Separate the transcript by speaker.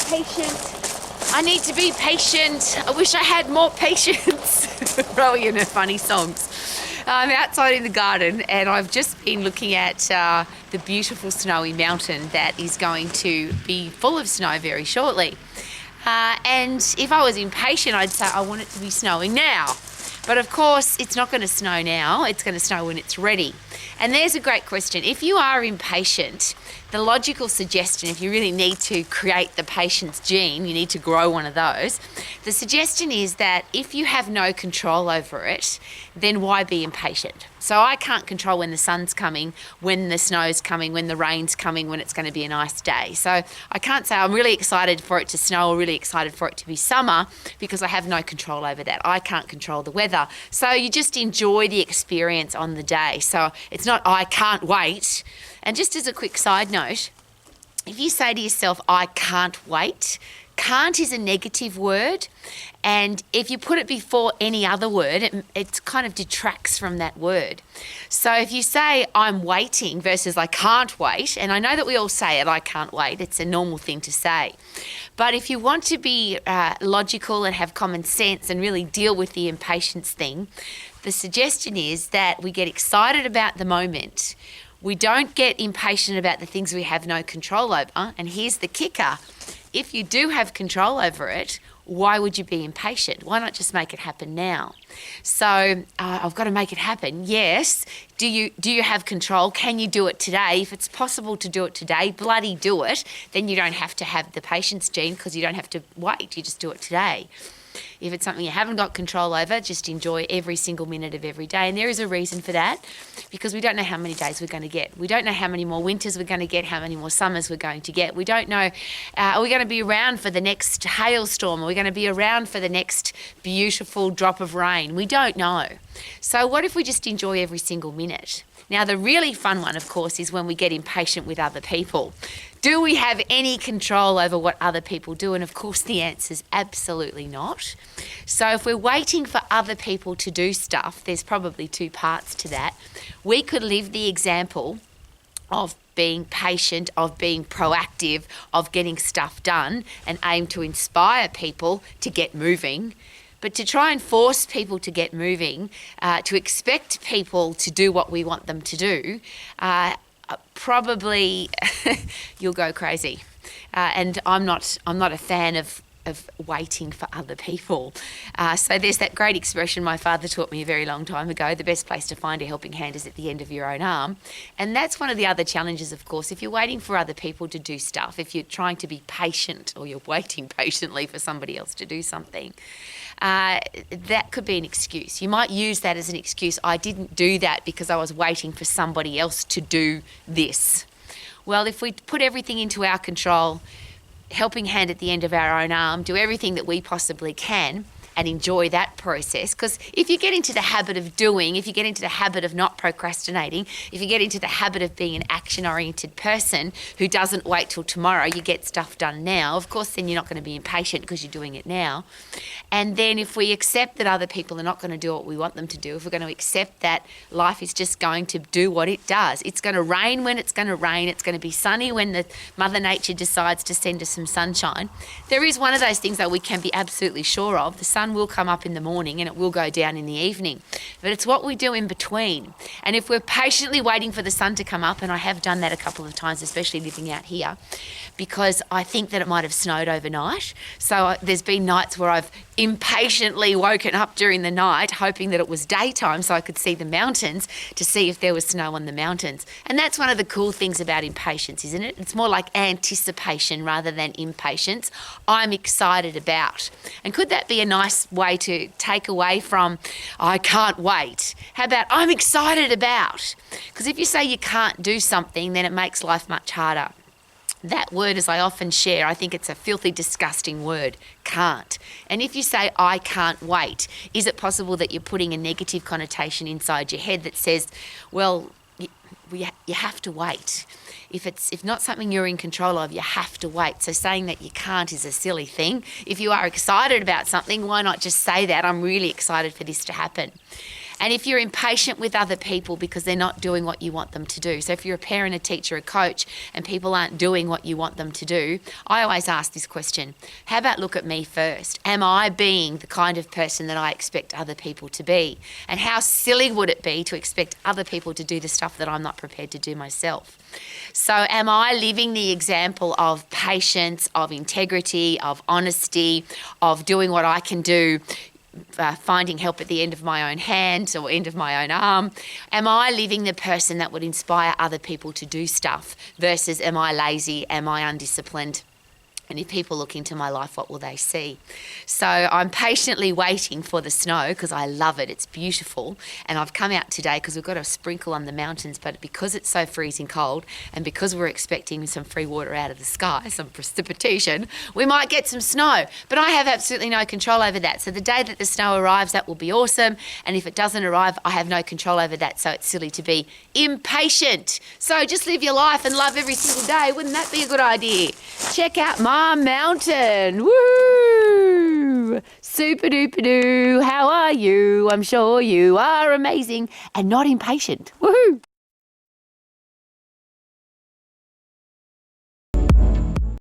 Speaker 1: patient. I need to be patient. I wish I had more patience. Rowie and her funny songs. I'm outside in the garden and I've just been looking at the beautiful snowy mountain that is going to be full of snow very shortly. And if I was impatient, I'd say I want it to be snowing now. But of course, it's not going to snow now. It's going to snow when it's ready. And there's a great question. If you are impatient, the logical suggestion, if you really need to create the patience gene, you need to grow one of those, the suggestion is that if you have no control over it, then why be impatient? So I can't control when the sun's coming, when the snow's coming, when the rain's coming, when it's going to be a nice day. So I can't say I'm really excited for it to snow or really excited for it to be summer because I have no control over that. I can't control the weather. So you just enjoy the experience on the day. So it's not I can't wait. And just as a quick side note, if you say to yourself, I can't wait, can't is a negative word. And if you put it before any other word, it kind of detracts from that word. So if you say I'm waiting versus I can't wait, and I know that we all say it, I can't wait, it's a normal thing to say. But if you want to be logical and have common sense and really deal with the impatience thing, the suggestion is that we get excited about the moment. We don't get impatient about the things we have no control over. And here's the kicker. If you do have control over it, why would you be impatient? Why not just make it happen now? So I've got to make it happen. Yes. Do you have control? Can you do it today? If it's possible to do it today, bloody do it. Then you don't have to have the patience gene because you don't have to wait. You just do it today. If it's something you haven't got control over, just enjoy every single minute of every day. And there is a reason for that, because we don't know how many days we're going to get. We don't know how many more winters we're going to get, how many more summers we're going to get. We don't know, are we going to be around for the next hailstorm? Are we going to be around for the next beautiful drop of rain? We don't know. So what if we just enjoy every single minute? Now, the really fun one, of course, is when we get impatient with other people. Do we have any control over what other people do? And of course, the answer is absolutely not. So if we're waiting for other people to do stuff, there's probably two parts to that. We could live the example of being patient, of being proactive, of getting stuff done and aim to inspire people to get moving. But to try and force people to get moving, to expect people to do what we want them to do, probably you'll go crazy. And I'm not a fan of waiting for other people. So there's that great expression my father taught me a very long time ago, the best place to find a helping hand is at the end of your own arm. And that's one of the other challenges, of course. If you're waiting for other people to do stuff, if you're trying to be patient or you're waiting patiently for somebody else to do something, that could be an excuse. You might use that as an excuse. I didn't do that because I was waiting for somebody else to do this. Well, if we put everything into our control, helping hand at the end of our own arm, do everything that we possibly can and enjoy that process. Because if you get into the habit of doing, if you get into the habit of not procrastinating, if you get into the habit of being an action-oriented person who doesn't wait till tomorrow, you get stuff done now, of course then you're not going to be impatient because you're doing it now. And then if we accept that other people are not going to do what we want them to do, if we're going to accept that life is just going to do what it does, it's going to rain when it's going to rain, it's going to be sunny when the Mother Nature decides to send us some sunshine. There is one of those things that we can be absolutely sure of. The sun will come up in the morning and it will go down in the evening. But it's what we do in between. And if we're patiently waiting for the sun to come up, and I have done that a couple of times, especially living out here, because I think that it might have snowed overnight. So there's been nights where I've impatiently woken up during the night hoping that it was daytime so I could see the mountains to see if there was snow on the mountains. And that's one of the cool things about impatience, isn't it? It's more like anticipation rather than impatience. I'm excited about. And could that be a nice way to take away from I can't wait? How about I'm excited about? Because if you say you can't do something, then it makes life much harder. That word, as I often share, I think it's a filthy, disgusting word, can't. And if you say, I can't wait, is it possible that you're putting a negative connotation inside your head that says, well, you have to wait. If not something you're in control of, you have to wait. So saying that you can't is a silly thing. If you are excited about something, why not just say that? I'm really excited for this to happen. And if you're impatient with other people because they're not doing what you want them to do, so if you're a parent, a teacher, a coach, and people aren't doing what you want them to do, I always ask this question: how about look at me first? Am I being the kind of person that I expect other people to be? And how silly would it be to expect other people to do the stuff that I'm not prepared to do myself? So am I living the example of patience, of integrity, of honesty, of doing what I can do, finding help at the end of my own hand or end of my own arm? Am I living the person that would inspire other people to do stuff versus am I lazy, am I undisciplined? And if people look into my life, what will they see? So I'm patiently waiting for the snow because I love it. It's beautiful. And I've come out today because we've got a sprinkle on the mountains, but because it's so freezing cold and because we're expecting some free water out of the sky, some precipitation, we might get some snow. But I have absolutely no control over that. So the day that the snow arrives, that will be awesome. And if it doesn't arrive, I have no control over that. So it's silly to be impatient. So just live your life and love every single day. Wouldn't that be a good idea? Check out my mountain. Woo! Super duper doo. How are you? I'm sure you are amazing and not impatient. Woohoo!